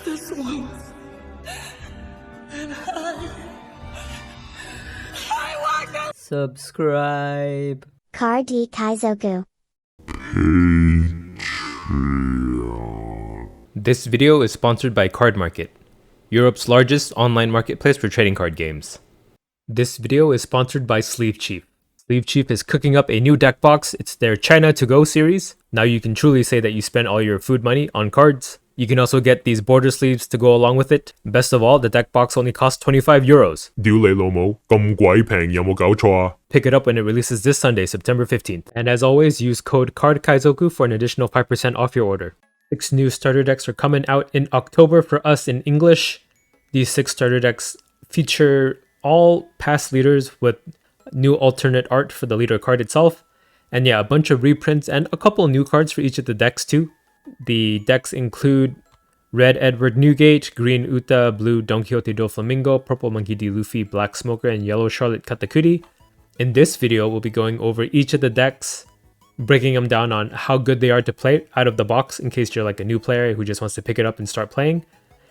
this once. And I want to subscribe. Card D Kaizoku. This video is sponsored by Card Market, Europe's largest online marketplace for trading card games. This video is sponsored by Sleeve Chief. Sleeve Chief is cooking up a new deck box. It's their China to Go series. Now you can truly say that you spent all your food money on cards. You can also get these border sleeves to go along with it. Best of all, the deck box only costs 25 euros. 屌你老母，咁鬼平，有冇搞錯啊？ Pick it up when it releases this Sunday, September 15th. And as always, use code CARDKaizoku for an additional 5% off your order. 6 new starter decks are coming out in October for us in English. These 6 starter decks feature all past leaders with new alternate art for the leader card itself. And yeah, a bunch of reprints and a couple new cards for each of the decks too. The decks include Red Edward Newgate, Green Uta, Blue Don Quixote do Flamingo, Purple Monkey D. Luffy, Black Smoker, and Yellow Charlotte Katakuri. In this video, we'll be going over each of the decks, breaking them down on how good they are to play out of the box in case you're like a new player who just wants to pick it up and start playing,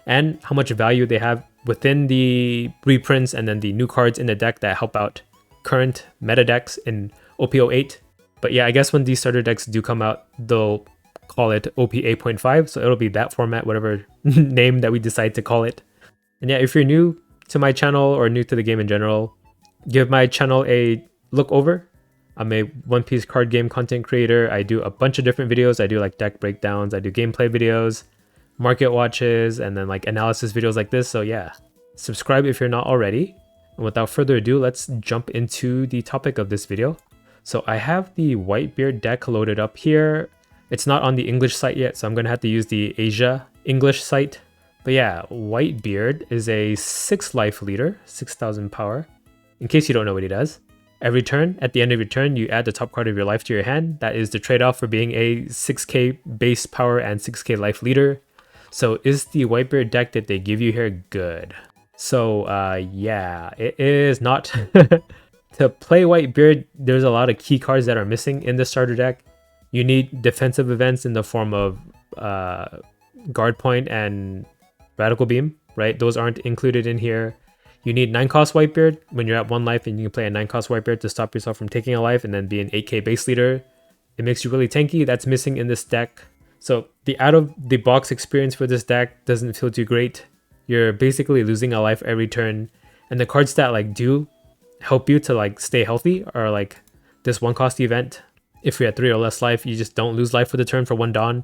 and how much value they have within the reprints and then the new cards in the deck that help out current meta decks in OP08. But yeah, I guess when these starter decks do come out, they'll call it OP 8.5, so it'll be that format, whatever name that we decide to call it. And yeah, if you're new to my channel or new to the game in general, give my channel a look over. I'm a One Piece card game content creator. I do a bunch of different videos. I do like deck breakdowns, I do gameplay videos, market watches, and then like analysis videos like this. So yeah, subscribe if you're not already. And without further ado, let's jump into the topic of this video. So I have the Whitebeard deck loaded up here. It's not on the English site yet, so I'm going to have to use the Asia English site. But yeah, Whitebeard is a 6 life leader, 6,000 power. In case you don't know what he does. Every turn, at the end of your turn, you add the top card of your life to your hand. That is the trade-off for being a 6k base power and 6k life leader. So is the Whitebeard deck that they give you here good? So yeah, it is not. To play Whitebeard, there's a lot of key cards that are missing in the starter deck. You need defensive events in the form of Guard Point and Radical Beam, right? Those aren't included in here. You need 9 cost Whitebeard when you're at 1 life, and you can play a 9 cost Whitebeard to stop yourself from taking a life and then be an 8k base leader. It makes you really tanky. That's missing in this deck. So the out of the box experience for this deck doesn't feel too great. You're basically losing a life every turn, and the cards that like do help you to like stay healthy are like this 1 cost event. If you're at 3 or less life, you just don't lose life for the turn for 1 Dawn.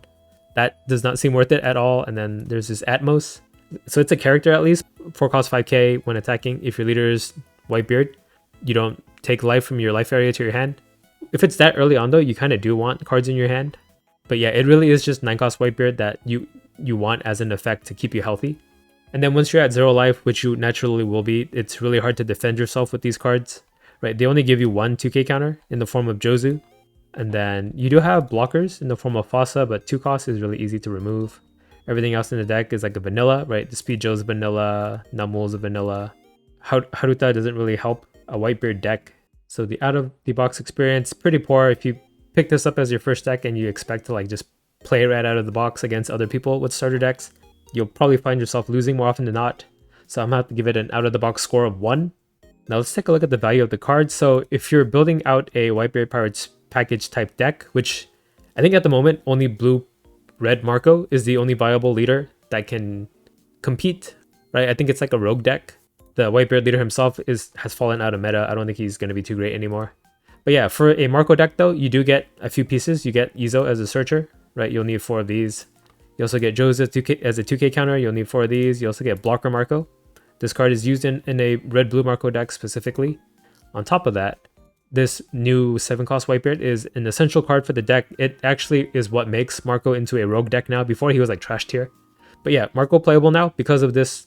That does not seem worth it at all. And then there's this Atmos. So it's a character at least. 4 cost 5k when attacking. If your leader is Whitebeard, you don't take life from your life area to your hand. If it's that early on though, you kind of do want cards in your hand. But yeah, it really is just 9 cost Whitebeard that you want as an effect to keep you healthy. And then once you're at 0 life, which you naturally will be, it's really hard to defend yourself with these cards. Right? They only give you 1 2k counter in the form of Jozu. And then you do have blockers in the form of Fossa, but 2 cost is really easy to remove. Everything else in the deck is like a vanilla, right? The Speed Joe's vanilla, Numul's a vanilla. Haruta doesn't really help a Whitebeard deck. So the out of the box experience, pretty poor. If you pick this up as your first deck and you expect to like just play right out of the box against other people with starter decks, you'll probably find yourself losing more often than not. So I'm gonna have to give it an out of the box score of 1. Now let's take a look at the value of the cards. So if you're building out a Whitebeard Pirates package type deck, which I think at the moment only blue red Marco is the only viable leader that can compete, right? I think it's like a rogue deck. The Whitebeard leader himself has fallen out of meta. I don't think he's going to be too great anymore. But yeah, for a Marco deck though, you do get a few pieces. You get Izo as a searcher, right? You'll need 4 of these. You also get Joe as a 2k counter. You'll need 4 of these. You also get blocker Marco. This card is used in a red blue Marco deck specifically. On top of that, this new 7 cost Whitebeard is an essential card for the deck. It actually is what makes Marco into a rogue deck now. Before he was like trash tier. But yeah, Marco playable now because of this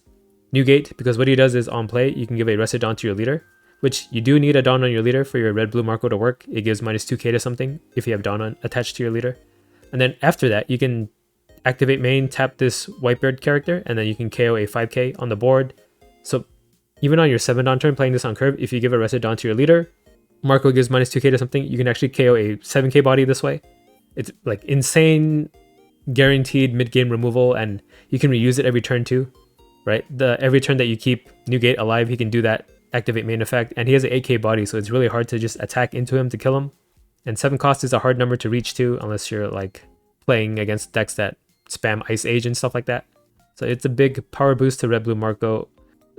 Newgate, because what he does is on play, you can give a rested Dawn to your leader, which you do need a Dawn on your leader for your red blue Marco to work. It gives minus 2k to something if you have Dawn attached to your leader. And then after that, you can activate main, tap this Whitebeard character, and then you can KO a 5k on the board. So even on your 7 Dawn turn playing this on curve, if you give a rested Dawn to your leader, Marco gives minus 2k to something, you can actually KO a 7k body this way. It's like insane guaranteed mid-game removal, and you can reuse it every turn too, right? Every turn that you keep Newgate alive, he can do that, activate main effect, and he has an 8k body, so it's really hard to just attack into him to kill him. And 7 cost is a hard number to reach too, unless you're like playing against decks that spam Ice Age and stuff like that. So it's a big power boost to Red Blue Marco.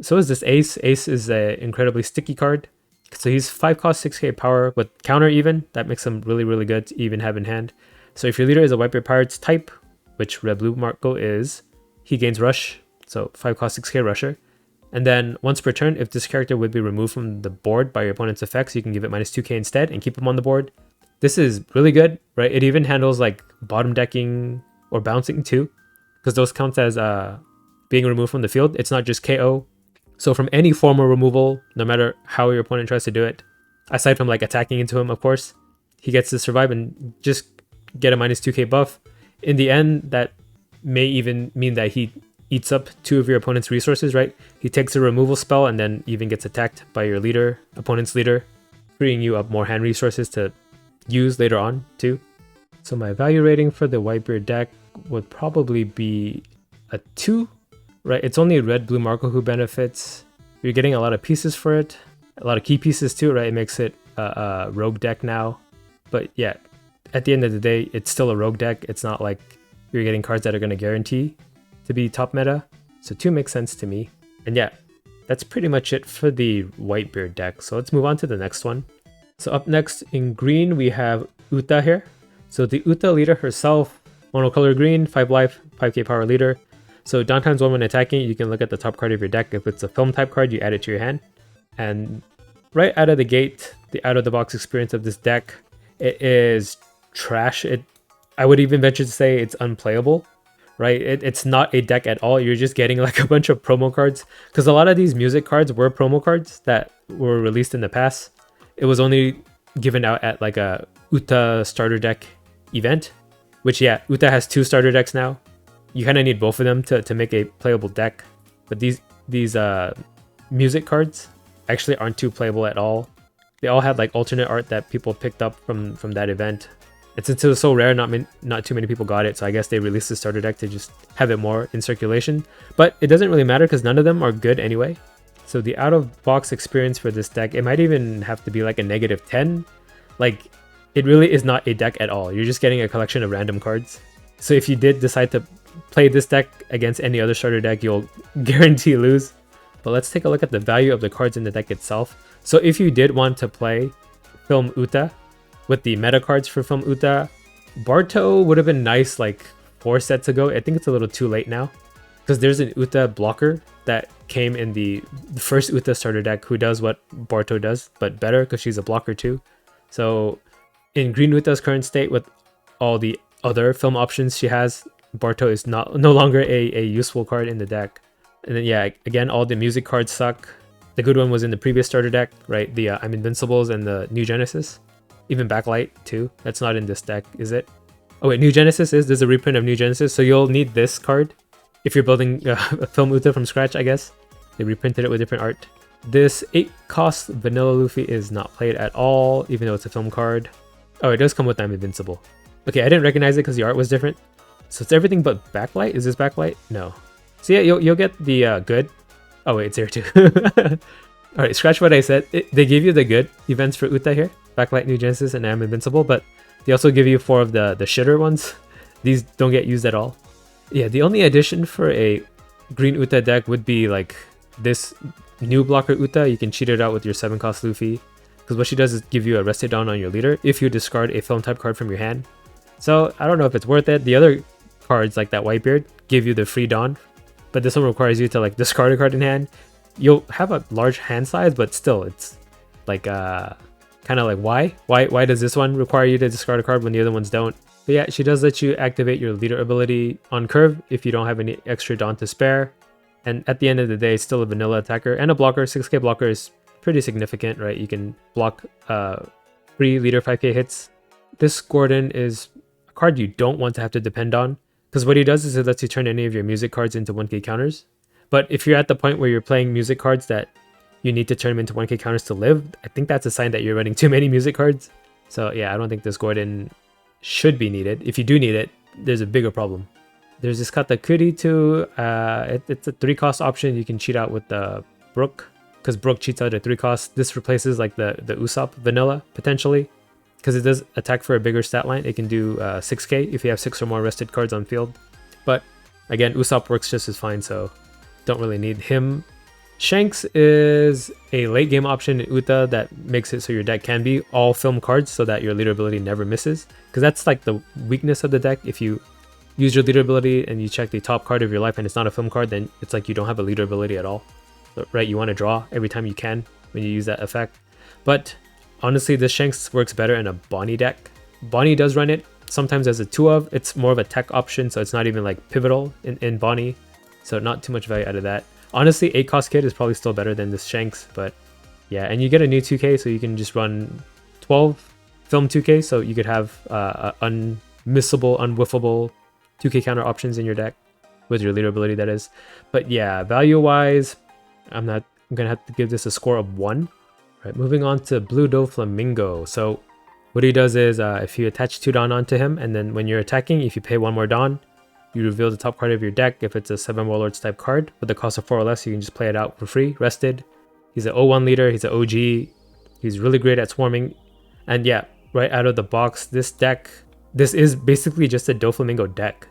So is this Ace. Ace is an incredibly sticky card. So he's 5 cost, 6k power with counter even. That makes him really, really good to even have in hand. So if your leader is a Whitebeard Pirates type, which Red Blue Marco is, he gains Rush. So 5 cost, 6k Rusher. And then once per turn, if this character would be removed from the board by your opponent's effects, you can give it minus 2k instead and keep him on the board. This is really good, right? It even handles like bottom decking or bouncing too, because those count as being removed from the field. It's not just KO. So from any form of removal, no matter how your opponent tries to do it, aside from like attacking into him, of course, he gets to survive and just get a minus 2k buff. In the end, that may even mean that he eats up 2 of your opponent's resources, right? He takes a removal spell and then even gets attacked by your leader, opponent's leader, freeing you up more hand resources to use later on too. So my value rating for the Whitebeard deck would probably be a 2. Right, it's only Red Blue Marco who benefits. You're getting a lot of pieces for it, a lot of key pieces too, right? It makes it a rogue deck now. But yeah, at the end of the day, it's still a rogue deck. It's not like you're getting cards that are going to guarantee to be top meta. So 2 makes sense to me. And yeah, that's pretty much it for the Whitebeard deck. So let's move on to the next one. So up next in green, we have Uta here. So the Uta leader herself, monocolor green, 5 life, 5k power leader. So downtimes 1 when attacking, you can look at the top card of your deck. If it's a film type card, you add it to your hand. And right out of the gate, the out of the box experience of this deck, it is trash. I would even venture to say it's unplayable, right? It's not a deck at all. You're just getting like a bunch of promo cards, because a lot of these music cards were promo cards that were released in the past. It was only given out at like a Uta starter deck event, which yeah, Uta has 2 starter decks now. You kind of need both of them to make a playable deck. But these music cards actually aren't too playable at all. They all had like alternate art that people picked up from that event. And since it was so rare, not too many people got it. So I guess they released the starter deck to just have it more in circulation. But it doesn't really matter because none of them are good anyway. So the out-of-box experience for this deck, it might even have to be like a -10. Like, it really is not a deck at all. You're just getting a collection of random cards. So if you did decide to play this deck against any other starter deck, you'll guarantee lose. But let's take a look at the value of the cards in the deck itself. So if you did want to play Film Uta with the meta cards for Film Uta, Barto would have been nice like 4 sets ago. I think it's a little too late now, because there's an Uta blocker that came in the first Uta starter deck who does what Barto does, but better because she's a blocker too. So in Green Uta's current state, with all the other film options she has, Barto is no longer a useful card in the deck. And then yeah, again, all the music cards suck. The good one was in the previous starter deck, right? The I'm Invincibles and the New Genesis. Even Backlight too. That's not in this deck, is it? Oh wait, New Genesis is. There's a reprint of New Genesis, so you'll need this card if you're building a Film Uta from scratch, I guess. They reprinted it with different art. This 8 cost Vanilla Luffy is not played at all, even though it's a film card. Oh, it does come with I'm Invincible. Okay, I didn't recognize it because the art was different. So it's everything but Backlight? Is this Backlight? No. So yeah, you'll get the good. Oh wait, it's here too. Alright, scratch what I said. They give you the good events for Uta here. Backlight, New Genesis, and I'm Invincible, but they also give you 4 of the shitter ones. These don't get used at all. Yeah, the only addition for a green Uta deck would be like this new blocker Uta. You can cheat it out with your 7 cost Luffy, because what she does is give you a Rested Dawn on your leader if you discard a film type card from your hand. So I don't know if it's worth it. The other cards like that Whitebeard give you the free Dawn, but this one requires you to like discard a card in hand. You'll have a large hand size, but still it's like kind of like why does this one require you to discard a card when the other ones don't? But yeah, she does let you activate your leader ability on curve if you don't have any extra Dawn to spare. And at the end of the day, it's still a vanilla attacker and a blocker. 6k blocker is pretty significant, right? You can block free leader 5k hits. This Gordon is a card you don't want to have to depend on, because what he does is it lets you turn any of your music cards into 1k counters. But if you're at the point where you're playing music cards that you need to turn them into 1k counters to live, I think that's a sign that you're running too many music cards. So yeah, I don't think this Gordon should be needed. If you do need it, there's a bigger problem. There's this Katakuri too. It's a 3-cost option. You can cheat out with the Brook, because Brook cheats out at 3 costs. This replaces like the Usopp vanilla potentially, because it does attack for a bigger stat line. It can do 6k if you have 6 or more rested cards on field. But again, Usopp works just as fine, so don't really need him. Shanks is a late game option in Uta that makes it so your deck can be all film cards so that your leader ability never misses. Because that's like the weakness of the deck. If you use your leader ability and you check the top card of your life and it's not a film card, then it's like you don't have a leader ability at all. So, right, you want to draw every time you can when you use that effect. But honestly, this Shanks works better in a Bonnie deck. Bonnie does run it sometimes as a 2-of. It's more of a tech option, so it's not even like pivotal in Bonnie. So not too much value out of that. Honestly, 8-cost kid is probably still better than this Shanks, but yeah, and you get a new 2k, so you can just run 12 film 2k, so you could have unmissable, unwhiffable 2k counter options in your deck with your leader ability, that is. But yeah, value-wise, I'm gonna have to give this a score of 1. Right, moving on to Blue Doflamingo. So what he does is if you attach 2 Dawn onto him, and then when you're attacking, if you pay 1 more Dawn, you reveal the top card of your deck. If it's a 7 Warlords type card with the cost of 4 or less, you can just play it out for free, rested. He's an 01 leader, he's an OG, he's really great at swarming. And yeah, right out of the box, this is basically just a Doflamingo deck,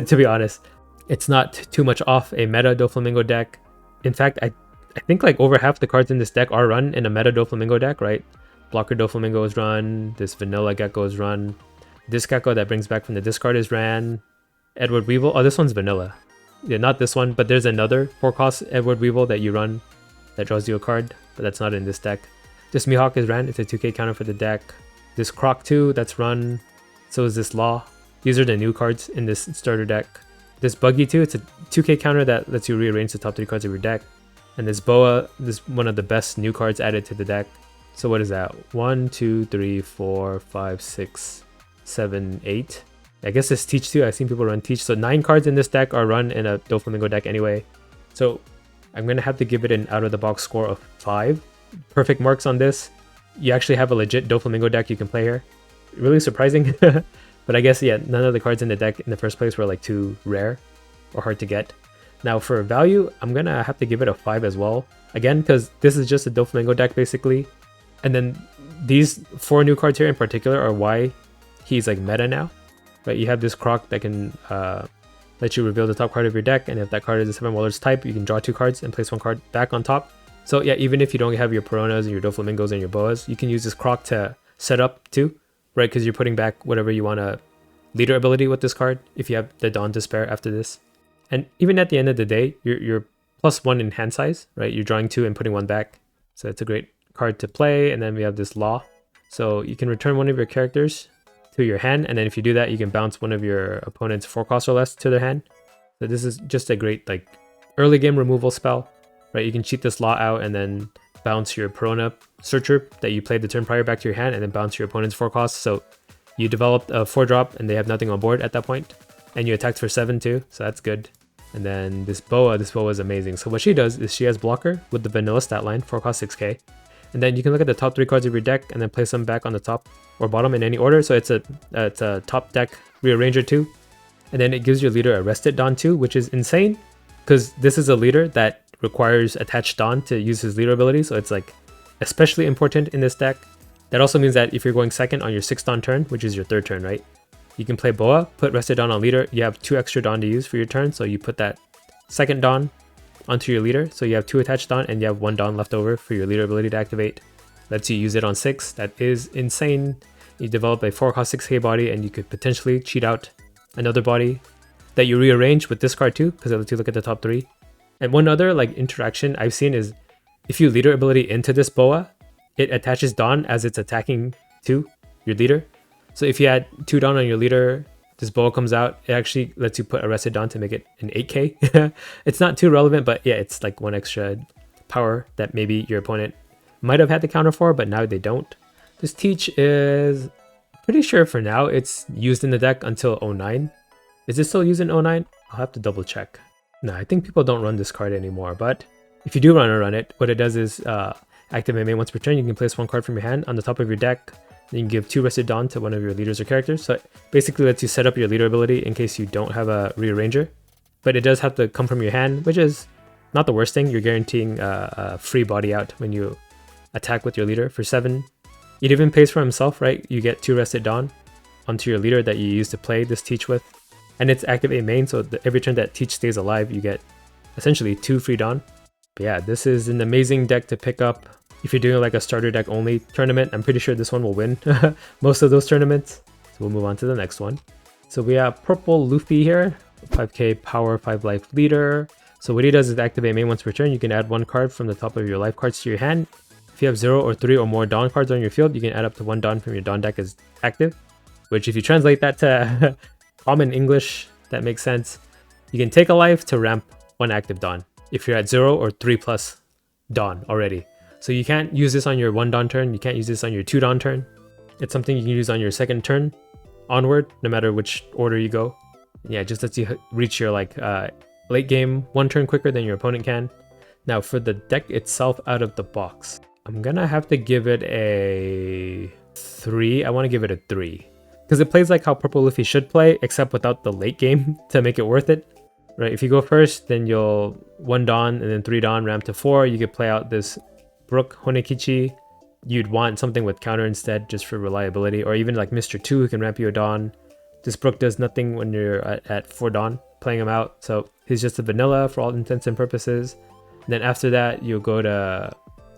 to be honest. It's not too much off a meta Doflamingo deck. In fact, I think like over half the cards in this deck are run in a meta Doflamingo deck, right? Blocker Doflamingo is run, this vanilla gecko is run, this gecko that brings back from the discard is ran, Edward Weevil, oh this one's vanilla. Yeah, not this one, but there's another 4-cost Edward Weevil that you run that draws you a card, but that's not in this deck. This Mihawk is ran, it's a 2k counter for the deck. This Croc 2, that's run, so is this Law. These are the new cards in this starter deck. This Buggy 2, it's a 2k counter that lets you rearrange the top 3 cards of your deck. And this Boa, this is one of the best new cards added to the deck. So what is that? 1, 2, 3, 4, 5, 6, 7, 8. I guess this Teach too. I've seen people run Teach. So 9 cards in this deck are run in a Doflamingo deck anyway. So I'm going to have to give it an out-of-the-box score of 5. Perfect marks on this. You actually have a legit Doflamingo deck you can play here. Really surprising. But I guess, yeah, none of the cards in the deck in the first place were like too rare or hard to get. Now for value, I'm going to have to give it a 5 as well. Again, because this is just a Doflamingo deck basically. And then these 4 new cards here in particular are why he's like meta now. Right, you have this Croc that can let you reveal the top card of your deck, and if that card is a 7 Warlords type, you can draw 2 cards and place 1 card back on top. So yeah, even if you don't have your Pironas and your Doflamingos and your Boas, you can use this Croc to set up too, right? Because you're putting back whatever you want to leader ability with this card if you have the Dawn to spare after this. And even at the end of the day, you're +1 in hand size, right? You're drawing 2 and putting 1 back. So it's a great card to play. And then we have this Law. So you can return one of your characters to your hand, and then if you do that, you can bounce one of your opponent's 4 costs or less to their hand. So this is just a great like early game removal spell, right? You can cheat this Law out and then bounce your Pirona Searcher that you played the turn prior back to your hand, and then bounce your opponent's 4 costs. So you developed a 4-drop and they have nothing on board at that point, and you attacked for 7 too, so that's good. And then this Boa is amazing. So what she does is she has blocker with the vanilla stat line, 4 cost 6k. And then you can look at the top 3 cards of your deck and then place them back on the top or bottom in any order. So it's a top deck rearranger 2. And then it gives your leader a rested Dawn 2, which is insane because this is a leader that requires attached Dawn to use his leader ability. So it's like especially important in this deck. That also means that if you're going second on your 6th Dawn turn, which is your 3rd turn, right? You can play Boa, put rested Dawn on leader. You have 2 extra Dawn to use for your turn. So you put that 2nd Dawn onto your leader, so you have 2 attached Dawn and you have 1 Dawn left over for your leader ability to activate. Lets you use it on 6. That is insane. You develop a 4 cost 6k body and you could potentially cheat out another body that you rearrange with this card too, because it lets you look at the top 3. And one other like interaction I've seen is if you leader ability into this Boa, it attaches Dawn as it's attacking to your leader. So if you had 2 Dawn on your leader, this Boa comes out, it actually lets you put Arrested Dawn to make it an 8k. It's not too relevant, but yeah, it's like 1 extra power that maybe your opponent might have had to counter for, but now they don't. This Teach is pretty sure for now it's used in the deck until 09. Is it still used in 09? I'll have to double check. No, I think people don't run this card anymore, but if you do run it, what it does is active main once per turn, you can place 1 card from your hand on the top of your deck. Then you can give 2 Rested Dawn to one of your leaders or characters. So it basically lets you set up your leader ability in case you don't have a rearranger. But it does have to come from your hand, which is not the worst thing. You're guaranteeing a free body out when you attack with your leader for 7. It even pays for himself, right? You get 2 Rested Dawn onto your leader that you use to play this Teach with. And it's active A main, so every turn that Teach stays alive, you get essentially 2 free Dawn. But yeah, this is an amazing deck to pick up if you're doing like a starter deck only tournament. I'm pretty sure this one will win most of those tournaments. So we'll move on to the next one. So we have purple Luffy here, 5k power, 5 life leader. So what he does is activate main once per turn. You can add 1 card from the top of your life cards to your hand. If you have 0 or 3 or more Dawn cards on your field, you can add up to 1 Dawn from your Dawn deck as active. Which if you translate that to common English, that makes sense. You can take a life to ramp 1 active Dawn if you're at 0 or 3 plus Dawn already. So you can't use this on your 1 Dawn turn, you can't use this on your 2 Dawn turn. It's something you can use on your 2nd turn onward, no matter which order you go. Yeah, it just lets you reach your like late game 1 turn quicker than your opponent can. Now for the deck itself out of the box, I'm gonna have to give it a 3. I want to give it a 3. Because it plays like how Purple Luffy should play, except without the late game to make it worth it. Right, if you go first, then you'll 1 Dawn and then 3 Dawn, ramp to 4. You could play out this Brook Honekichi. You'd want something with counter instead, just for reliability. Or even like Mr. 2 who can ramp you a Dawn. This Brook does nothing when you're at 4 Dawn, playing him out. So he's just a vanilla for all intents and purposes. And then after that, you'll go to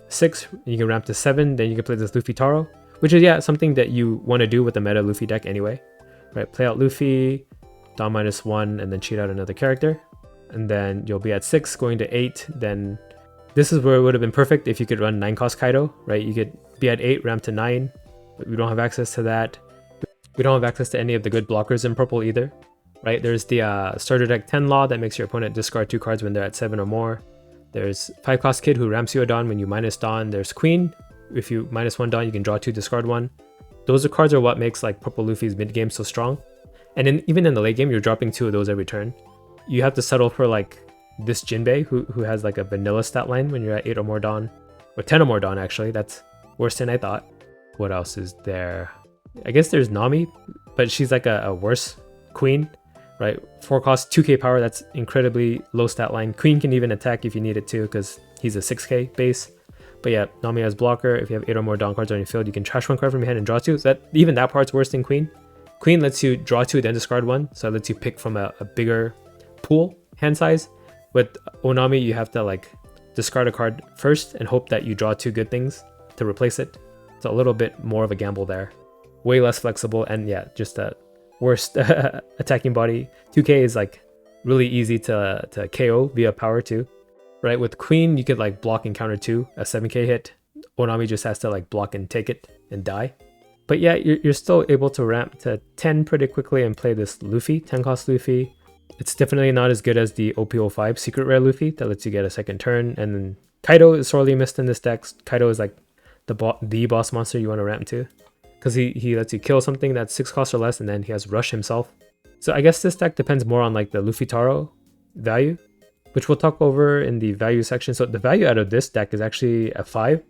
6. You can ramp to 7. Then you can play this Luffy Taro. Which is, yeah, something that you want to do with the meta Luffy deck anyway. Right, play out Luffy, Dawn -1, and then cheat out another character. And then you'll be at 6, going to 8. Then this is where it would have been perfect if you could run 9 cost Kaido, right? You could be at 8, ramp to 9, but we don't have access to that. We don't have access to any of the good blockers in purple either, right? There's the starter deck 10 law that makes your opponent discard 2 cards when they're at 7 or more. There's 5 cost Kid who ramps you a Dawn when you minus Dawn. There's Queen. If you -1 Dawn, you can draw 2, discard 1. Those cards are what makes like Purple Luffy's mid game so strong. And even in the late game, you're dropping 2 of those every turn. You have to settle for like this Jinbei who has like a vanilla stat line when you're at 8 or more Dawn. Or 10 or more Dawn actually, that's worse than I thought. What else is there? I guess there's Nami, but she's like a worse Queen, right? 4 cost, 2k power, that's incredibly low stat line. Queen can even attack if you need it to because he's a 6k base. But yeah, Nami has blocker. If you have 8 or more Dawn cards on your field, you can trash 1 card from your hand and draw 2. So even that part's worse than Queen. Queen lets you draw 2, then discard 1. So it lets you pick from a bigger pool hand size. With Onami, you have to like discard a card first and hope that you draw 2 good things to replace it. It's a little bit more of a gamble there. Way less flexible, and yeah, just a worst attacking body. 2k is like really easy to KO via power too. Right, with Queen, you could like block and counter 2, a 7k hit. Onami just has to like block and take it and die. But yeah, you're still able to ramp to 10 pretty quickly and play this Luffy, 10 cost Luffy. It's definitely not as good as the OP05 secret rare Luffy that lets you get a 2nd turn. And then Kaido is sorely missed in this deck. Kaido is like the boss monster you want to ramp to. Because he lets you kill something that's 6 costs or less, and then he has Rush himself. So I guess this deck depends more on like the Luffy Taro value, which we'll talk over in the value section. So the value out of this deck is actually a 5.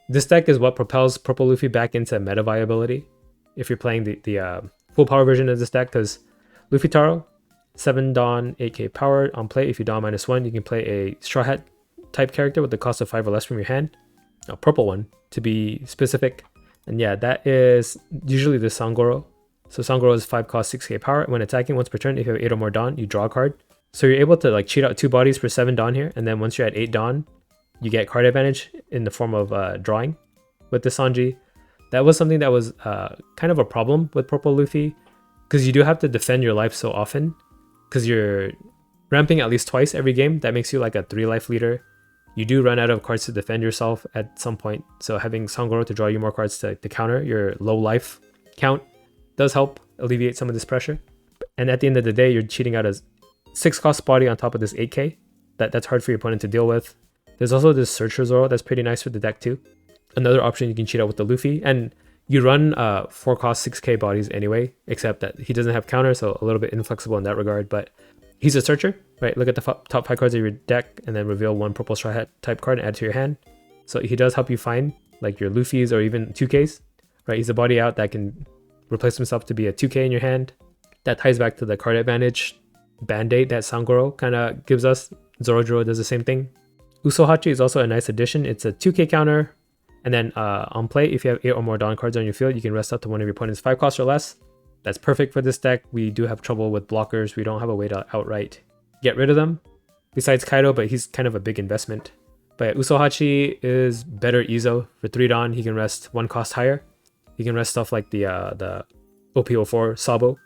This deck is what propels Purple Luffy back into meta viability if you're playing the full power version of this deck, because Luffy Taro, 7 Dawn, 8k power on play. If you Dawn -1, you can play a Straw Hat type character with the cost of 5 or less from your hand. A purple one, to be specific. And yeah, that is usually the Sangoro. So Sangoro is 5 cost, 6k power. When attacking once per turn, if you have 8 or more Dawn, you draw a card. So you're able to like cheat out 2 bodies for 7 Dawn here, and then once you're at 8 Dawn, you get card advantage in the form of drawing with the Sanji. That was something that was kind of a problem with Purple Luffy, because you do have to defend your life so often, because you're ramping at least twice every game. That makes you like a 3 life leader. You do run out of cards to defend yourself at some point, so having Sangoro to draw you more cards to counter your low life count does help alleviate some of this pressure. And at the end of the day, you're cheating out a 6 cost body on top of this 8k. That's hard for your opponent to deal with. There's also this Searcher Zoro that's pretty nice for the deck too. Another option you can cheat out with the Luffy, and you run 4 cost 6k bodies anyway, except that he doesn't have counter, so a little bit inflexible in that regard, but he's a Searcher, right? Look at the top 5 cards of your deck and then reveal 1 purple Straw Hat type card and add to your hand. So he does help you find like your Luffy's or even 2ks right? He's a body out that can replace himself to be a 2k in your hand. That ties back to the card advantage Band-Aid that Sangoro kind of gives us. Zorojiro does the same thing. Usohachi is also a nice addition. It's a 2k counter. And then on play, if you have 8 or more Dawn cards on your field, you can rest up to one of your opponent's 5 costs or less. That's perfect for this deck. We do have trouble with blockers. We don't have a way to outright get rid of them. Besides Kaido, but he's kind of a big investment. But Usohachi is better Izo. For 3 Dawn, he can rest 1 cost higher. He can rest stuff like the OP04 Sabo,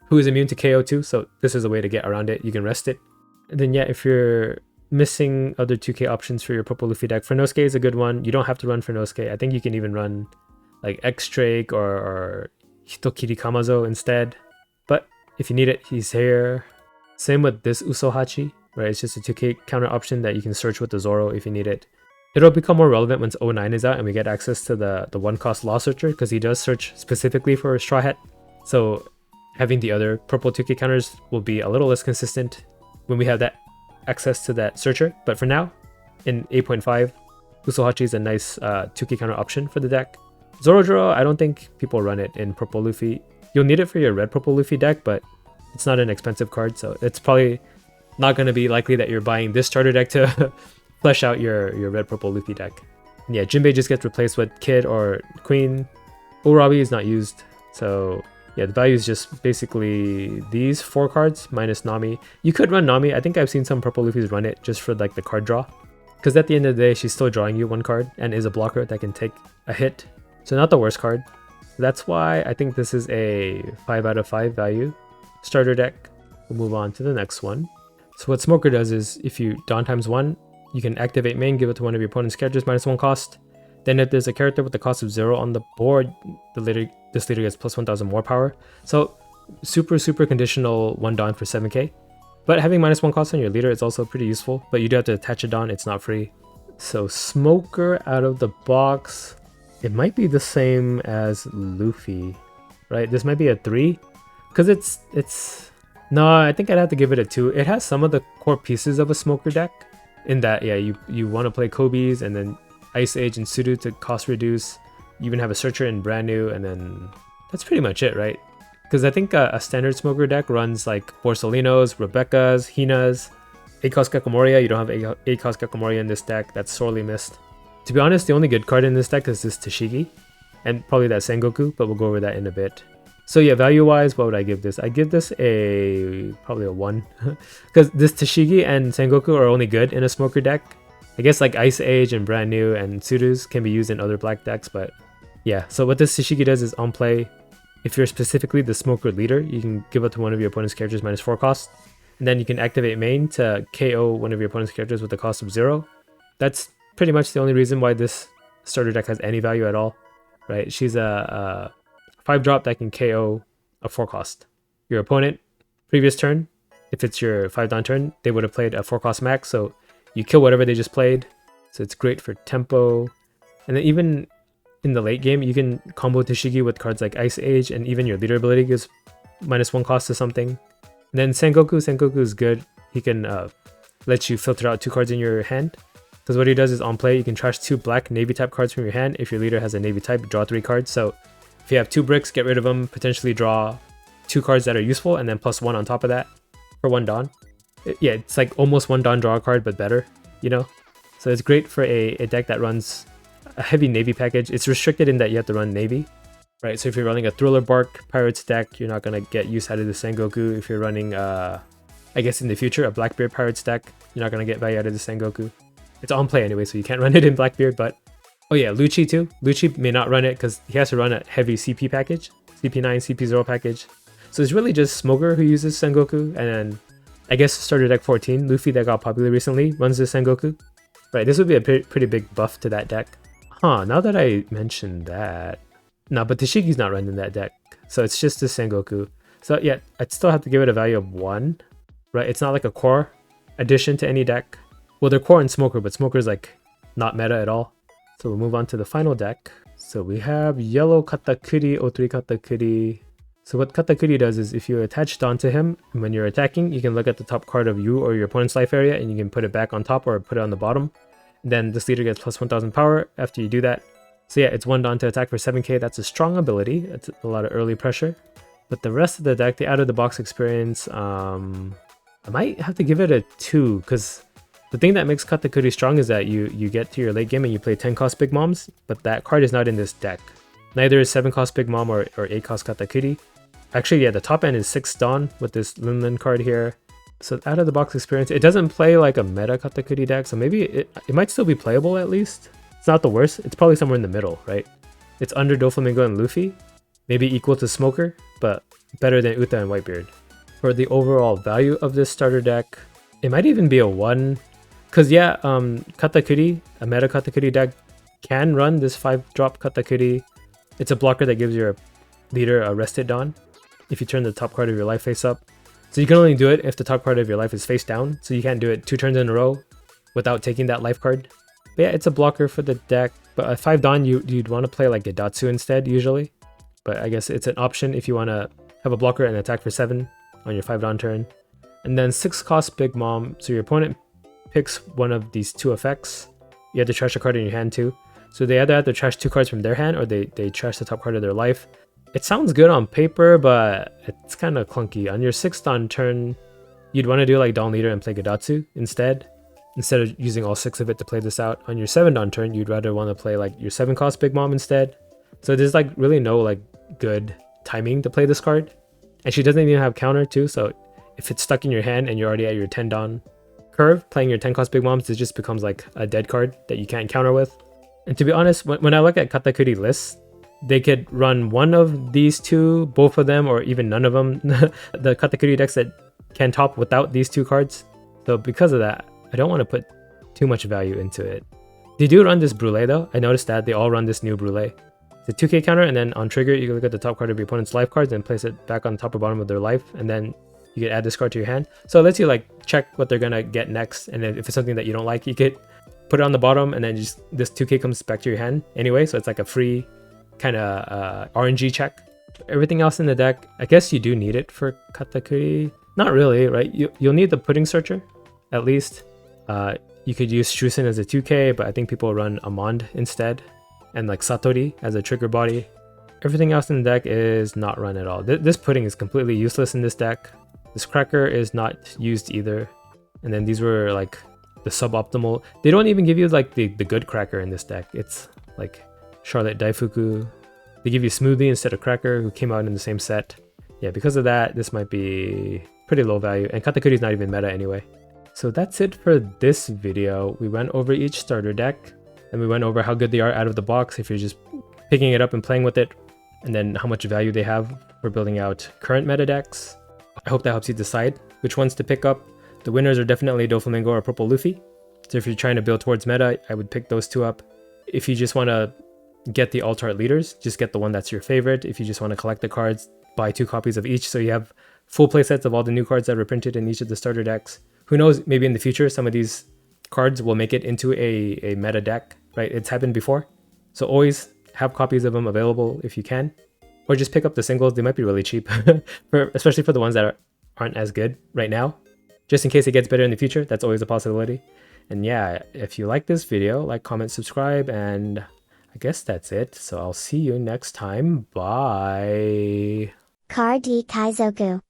who is immune to KO too, so this is a way to get around it. You can rest it. And then yeah, if you're missing other 2k options for your purple Luffy deck, Furnosuke is a good one. You don't have to run Furnosuke. I think you can even run like X-Drake or Hitokiri Kamazo instead. But if you need it, he's here. Same with this Usohachi, right? It's just a 2k counter option that you can search with the Zoro if you need it. It'll become more relevant once 09 is out and we get access to the 1-cost Law Searcher, because he does search specifically for Straw Hat. So having the other purple 2k counters will be a little less consistent when we have that access to that searcher. But for now, in 8.5, Usohachi is a nice 2k counter option for the deck. Zorojiro, I don't think people run it in purple Luffy. You'll need it for your red purple Luffy deck, but it's not an expensive card, so it's probably not going to be likely that you're buying this starter deck to flesh out your red purple Luffy deck. And yeah, Jinbei just gets replaced with Kid or Queen. Urabi is not used, so yeah, the value is just basically these 4 cards minus Nami. You could run Nami. I think I've seen some purple Luffys run it just for like the card draw, because at the end of the day, she's still drawing you 1 card and is a blocker that can take a hit. So not the worst card. That's why I think this is a 5 out of 5 value starter deck. We'll move on to the next one. So what Smoker does is, if you Dawn times 1, you can activate main, give it to one of your opponent's characters minus 1 cost. Then if there's a character with the cost of 0 on the board, this leader gets plus 1000 more power. So super conditional 1 Dawn for 7k. But having minus 1 cost on your leader is also pretty useful, but you do have to attach a Dawn, it's not free. So Smoker out of the box, it might be the same as Luffy, right? This might be a 3, because it's no, I think I'd have to give it a 2. It has some of the core pieces of a Smoker deck, in that yeah, you want to play Kobe's and then Ice Age and Sudo to cost reduce. You even have a Searcher in brand new, and then that's pretty much it, right? Because I think a standard Smoker deck runs like Borsalinos, Rebecca's, Hina's, 8-cost Kakemoria. You don't have 8-cost Kakemoria in this deck. That's sorely missed. To be honest, the only good card in this deck is this Tashigi, and probably that Sengoku, but we'll go over that in a bit. So yeah, value-wise, what would I give this? I give this probably a 1, because this Tashigi and Sengoku are only good in a Smoker deck. I guess like Ice Age and Brand New and Tsuru's can be used in other black decks, but yeah. So what this Tashigi does is, on play, if you're specifically the Smoker leader, you can give it to one of your opponent's characters minus 4 cost, and then you can activate main to KO one of your opponent's characters with the cost of 0. That's pretty much the only reason why this starter deck has any value at all, right? She's a 5-drop that can KO a 4 cost. Your opponent, previous turn, if it's your 5 Dawn turn, they would have played a 4 cost max, so you kill whatever they just played. So it's great for tempo. And then even in the late game, you can combo Tashigi with cards like Ice Age, and even your leader ability gives minus 1 cost to something. And then Sengoku is good. He can let you filter out 2 cards in your hand. Because what he does is, on play, you can trash 2 black Navy type cards from your hand. If your leader has a Navy type, draw 3 cards. So if you have 2 bricks, get rid of them, potentially draw 2 cards that are useful, and then plus 1 on top of that for 1 Dawn. Yeah, it's like almost 1 Dawn draw card, but better, you know? So it's great for a deck that runs a heavy Navy package. It's restricted in that you have to run Navy, right? So if you're running a Thriller Bark Pirates deck, you're not going to get use out of the Sengoku. If you're running, I guess in the future, a Blackbeard Pirates deck, you're not going to get value out of the Sengoku. It's on play anyway, so you can't run it in Blackbeard, but... Oh yeah, Lucci too. Lucci may not run it because he has to run a heavy CP package, CP9, CP0 package. So it's really just Smoker who uses Sengoku, and then I guess starter deck 14, Luffy, that got popular recently, runs the Sengoku. Right, this would be a pretty big buff to that deck. Huh, now that I mentioned that... No, but Tashigi's not running that deck, so it's just the Sengoku. So yeah, I'd still have to give it a value of 1, right? It's not like a core addition to any deck. Well, they're core in Smoker, but Smoker's like not meta at all. So we'll move on to the final deck. So we have yellow Katakuri, O3 Katakuri. So what Katakuri does is, if you attach Dawn to him, and when you're attacking, you can look at the top card of you or your opponent's life area, and you can put it back on top or put it on the bottom. Then this leader gets plus 1000 power after you do that. So yeah, it's 1 Dawn to attack for 7k. That's a strong ability. It's a lot of early pressure. But the rest of the deck, the out-of-the-box experience, I might have to give it a 2, because the thing that makes Katakuri strong is that you get to your late game and you play 10 cost Big Moms, but that card is not in this deck. Neither is 7 cost Big Mom or 8 cost Katakuri. Actually, yeah, the top end is 6 Dawn with this Linlin card here. So out of the box experience, it doesn't play like a meta Katakuri deck, so maybe it might still be playable at least. It's not the worst, it's probably somewhere in the middle, right? It's under Doflamingo and Luffy, maybe equal to Smoker, but better than Uta and Whitebeard. For the overall value of this starter deck, it might even be a 1. Cause yeah, Katakuri, a meta Katakuri deck can run this 5-drop Katakuri. It's a blocker that gives your leader a Rested Dawn if you turn the top card of your life face up. So you can only do it if the top card of your life is face down, so you can't do it 2 turns in a row without taking that life card. But yeah, it's a blocker for the deck, but at 5 Dawn you'd want to play like Gedatsu instead usually. But I guess it's an option if you want to have a blocker and attack for 7 on your 5 Dawn turn. And then 6 cost Big Mom, so your opponent picks one of these 2 effects. You have to trash a card in your hand too. So they either have to trash 2 cards from their hand or they trash the top card of their life. It sounds good on paper, but it's kind of clunky. On your 6th Dawn turn, you'd want to do like Dawn Leader and play Gedatsu instead of using all 6 of it to play this out. On your 7th Dawn turn, you'd rather want to play like your 7 cost Big Mom instead. So there's like really no like good timing to play this card. And she doesn't even have counter too, so if it's stuck in your hand and you're already at your 10 Dawn curve, playing your 10 cost Big Moms, it just becomes like a dead card that you can't counter with. And to be honest, when I look at Katakuri lists, they could run one of these 2, both of them, or even none of them. The Katakuri decks that can top without these 2 cards. So because of that, I don't want to put too much value into it. They do run this Brûlé though. I noticed that they all run this new Brûlé. It's a 2k counter, and then on trigger, you can look at the top card of your opponent's life cards and place it back on top or bottom of their life, and then you can add this card to your hand. So it lets you like check what they're gonna get next, and if it's something that you don't like, you could put it on the bottom, and then just this 2k comes back to your hand anyway. So it's like a free kind of RNG check. Everything else in the deck, I guess you do need it for Katakuri. Not really, right? You'll need the Pudding Searcher, at least. You could use Strusen as a 2k, but I think people run Amand instead, and like Satori as a trigger body. Everything else in the deck is not run at all. This Pudding is completely useless in this deck. This Cracker is not used either. And then these were like the suboptimal. They don't even give you like the good Cracker in this deck. It's like Charlotte Daifuku. They give you Smoothie instead of Cracker, who came out in the same set. Yeah, because of that, this might be pretty low value, and Katakuri is not even meta anyway. So that's it for this video. We went over each starter deck, and we went over how good they are out of the box if you're just picking it up and playing with it, and then how much value they have for building out current meta decks. I hope that helps you decide which ones to pick up. The winners are definitely Doflamingo or Purple Luffy. So if you're trying to build towards meta, I would pick those 2 up. If you just want to get the alt art leaders, just get the one that's your favorite. If you just want to collect the cards, buy 2 copies of each so you have full playsets of all the new cards that were printed in each of the starter decks. Who knows, maybe in the future some of these cards will make it into a meta deck, right? It's happened before. So always have copies of them available if you can. Or just pick up the singles, they might be really cheap, especially for the ones that aren't as good right now. Just in case it gets better in the future, that's always a possibility. And yeah, if you like this video, like, comment, subscribe, and I guess that's it. So I'll see you next time. Bye. Card Kaizoku.